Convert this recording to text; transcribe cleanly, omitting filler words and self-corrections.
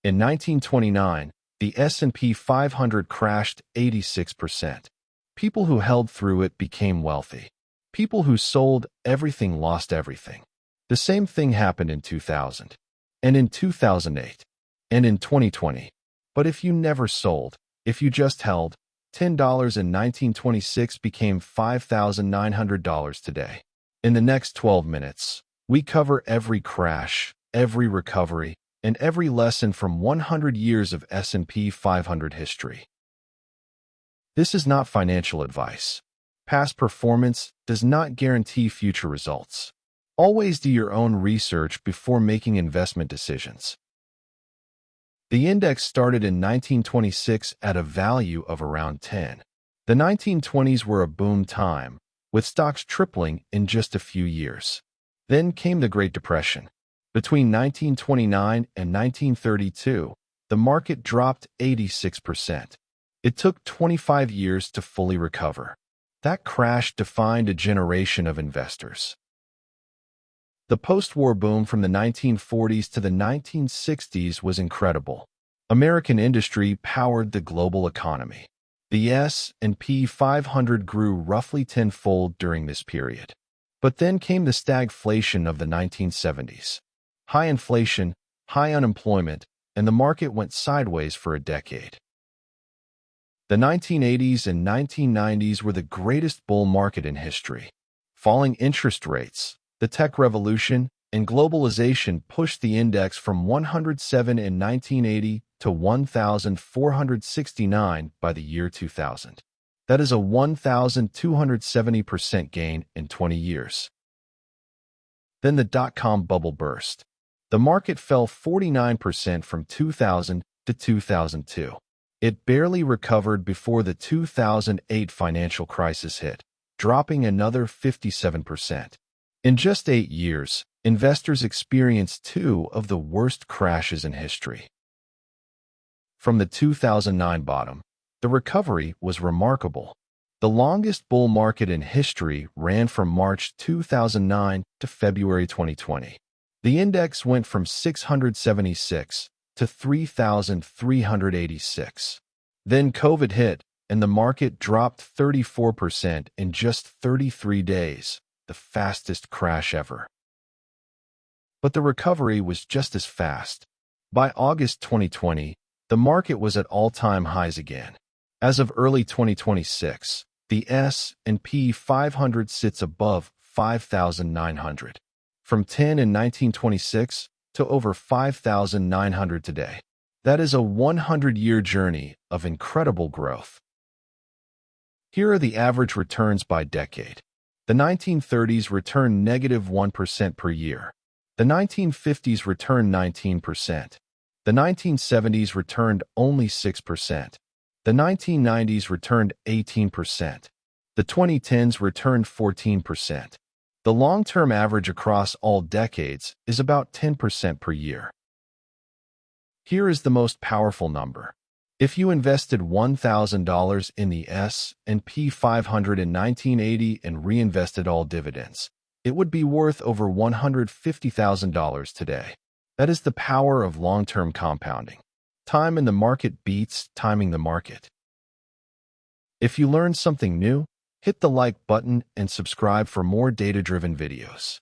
In 1929, the S&P 500 crashed 86%. People who held through it became wealthy. People who sold everything lost everything. The same thing happened in 2000, and in 2008, and in 2020. But if you never sold, if you just held, $10 in 1926 became $5,900 today. In the next 12 minutes, we cover every crash, every recovery, and every lesson from 100 years of S&P 500 history. This is not financial advice. Past performance does not guarantee future results. Always do your own research before making investment decisions. The index started in 1926 at a value of around 10. The 1920s were a boom time, with stocks tripling in just a few years. Then came the Great Depression. Between 1929 and 1932, the market dropped 86%. It took 25 years to fully recover. That crash defined a generation of investors. The post-war boom from the 1940s to the 1960s was incredible. American industry powered the global economy. The S&P 500 grew roughly tenfold during this period. But then came the stagflation of the 1970s. High inflation, high unemployment, and the market went sideways for a decade. The 1980s and 1990s were the greatest bull market in history. Falling interest rates, the tech revolution, and globalization pushed the index from 107 in 1980 to 1,469 by the year 2000. That is a 1,270% gain in 20 years. Then the dot-com bubble burst. The market fell 49% from 2000 to 2002. It barely recovered before the 2008 financial crisis hit, dropping another 57%. In just 8 years, investors experienced 2 of the worst crashes in history. From the 2009 bottom, the recovery was remarkable. The longest bull market in history ran from March 2009 to February 2020. The index went from 676 to 3,386. Then COVID hit, and the market dropped 34% in just 33 days, the fastest crash ever. But the recovery was just as fast. By August 2020, the market was at all-time highs again. As of early 2026, the S&P 500 sits above 5,900. From 10 in 1926 to over 5,900 today. That is a 100-year journey of incredible growth. Here are the average returns by decade. The 1930s returned negative 1% per year. The 1950s returned 19%. The 1970s returned only 6%. The 1990s returned 18%. The 2010s returned 14%. The long-term average across all decades is about 10% per year. Here is the most powerful number. If you invested $1,000 in the S&P 500 in 1980 and reinvested all dividends, it would be worth over $150,000 today. That is the power of long-term compounding. Time in the market beats timing the market. If you learned something new, hit the like button and subscribe for more data-driven videos.